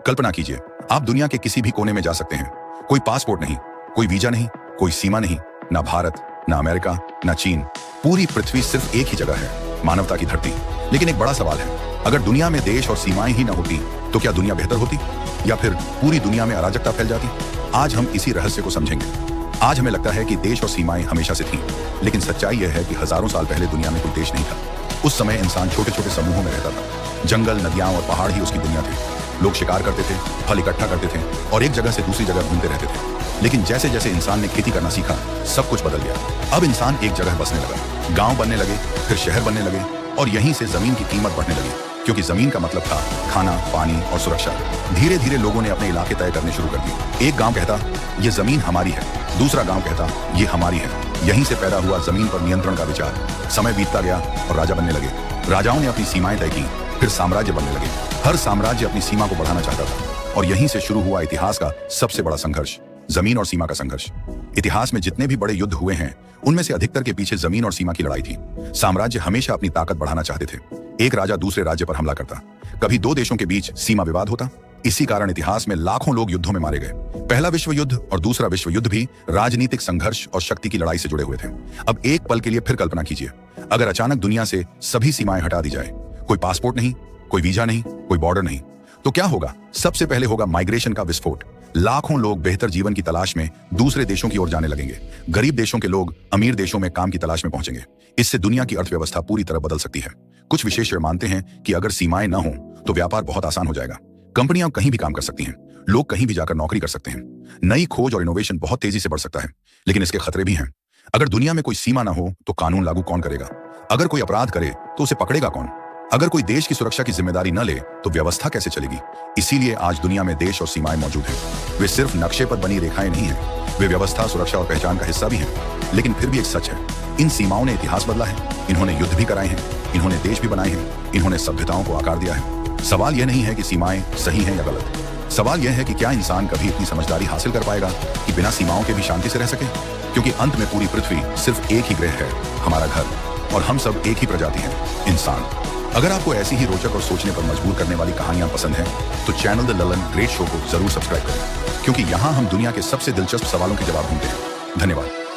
कल्पना कीजिए, आप दुनिया के किसी भी कोने में जा सकते हैं। कोई पासपोर्ट नहीं, कोई वीजा नहीं, कोई सीमा नहीं, ना भारत, ना अमेरिका, ना चीन। पूरी पृथ्वी सिर्फ एक ही जगह है, मानवता की धरती। लेकिन एक बड़ा सवाल है, अगर दुनिया में देश और सीमाएं ही न होती तो क्या दुनिया बेहतर होती, या फिर पूरी दुनिया में अराजकता फैल जाती? आज हम इसी रहस्य को समझेंगे। आज हमें लगता है कि देश और सीमाएं हमेशा से थीं, लेकिन सच्चाई यह है कि हजारों साल पहले दुनिया में कोई देश नहीं था। उस समय इंसान छोटे छोटे समूहों में रहता था। जंगल, नदियां और पहाड़ ही उसकी दुनिया थे। लोग शिकार करते थे, फल इकट्ठा करते थे और एक जगह से दूसरी जगह घूमते रहते थे। लेकिन जैसे जैसे इंसान ने खेती करना सीखा, सब कुछ बदल गया। अब इंसान एक जगह बसने लगा, गांव बनने लगे, फिर शहर बनने लगे और यहीं से जमीन की कीमत बढ़ने लगी, क्योंकि जमीन का मतलब था खाना, पानी और सुरक्षा। धीरे धीरे लोगों ने अपने इलाके तय करने शुरू कर दिए। एक गांव कहता, ये जमीन हमारी है। दूसरा गांव कहता, ये हमारी है। यहीं से पैदा हुआ जमीन पर नियंत्रण का विचार। समय बीतता गया और राजा बनने लगे। राजाओं ने अपनी सीमाएं तय की, फिर साम्राज्य बनने लगे। हर साम्राज्य अपनी सीमा को बढ़ाना चाहता था और यहीं से शुरू हुआ इतिहास का सबसे बड़ा संघर्ष, जमीन और सीमा का संघर्ष। इतिहास में जितने भी बड़े युद्ध हुए हैं, उनमें से अधिकतर के पीछे जमीन और सीमा की लड़ाई थी। साम्राज्य हमेशा अपनी ताकत बढ़ाना चाहते थे। एक राजा दूसरे राज्य पर हमला करता, कभी दो देशों के बीच सीमा विवाद होता। इसी कारण इतिहास में लाखों लोग युद्धों में मारे गए। पहला विश्व युद्ध और दूसरा विश्व युद्ध भी राजनीतिक संघर्ष और शक्ति की लड़ाई से जुड़े हुए थे। अब एक पल के लिए फिर कल्पना कीजिए, अगर अचानक दुनिया से सभी सीमाएं हटा दी जाए, कोई पासपोर्ट नहीं, कोई वीजा नहीं, कोई बॉर्डर नहीं, तो क्या होगा? सबसे पहले होगा माइग्रेशन का विस्फोट। लाखों लोग बेहतर जीवन की तलाश में दूसरे देशों की ओर जाने लगेंगे। गरीब देशों के लोग अमीर देशों में काम की तलाश में पहुंचेंगे। इससे दुनिया की अर्थव्यवस्था पूरी तरह बदल सकती है। कुछ विशेषज्ञ मानते हैं कि अगर सीमाएं न हों तो व्यापार बहुत आसान हो जाएगा। कंपनियां कहीं भी काम कर सकती हैं, लोग कहीं भी जाकर नौकरी कर सकते हैं। नई खोज और इनोवेशन बहुत तेजी से बढ़ सकता है, लेकिन इसके खतरे भी हैं। अगर दुनिया में कोई सीमा न हो तो कानून लागू कौन करेगा? अगर कोई अपराध करे तो उसे पकड़ेगा कौन? अगर कोई देश की सुरक्षा की जिम्मेदारी न ले तो व्यवस्था कैसे चलेगी? इसीलिए आज दुनिया में देश और सीमाएं मौजूद हैं। वे सिर्फ नक्शे पर बनी रेखाएं नहीं हैं, वे व्यवस्था, सुरक्षा और पहचान का हिस्सा भी हैं। लेकिन फिर भी एक सच है, इन सीमाओं ने इतिहास बदला है। इन्होंने युद्ध भी कराए हैं, इन्होंने देश भी बनाए हैं, इन्होंने सभ्यताओं को आकार दिया है। सवाल यह नहीं है कि सीमाएं सही हैं या गलत। सवाल यह है कि क्या इंसान कभी इतनी समझदारी हासिल कर पाएगा कि बिना सीमाओं के भी शांति से रह सके? क्योंकि अंत में पूरी पृथ्वी सिर्फ एक ही ग्रह है, हमारा घर, और हम सब एक ही प्रजाति हैं, इंसान। अगर आपको ऐसी ही रोचक और सोचने पर मजबूर करने वाली कहानियां पसंद हैं, तो channel the Lalan great show को जरूर सब्सक्राइब करें, क्योंकि यहाँ हम दुनिया के सबसे दिलचस्प सवालों के जवाब ढूंढते हैं। धन्यवाद।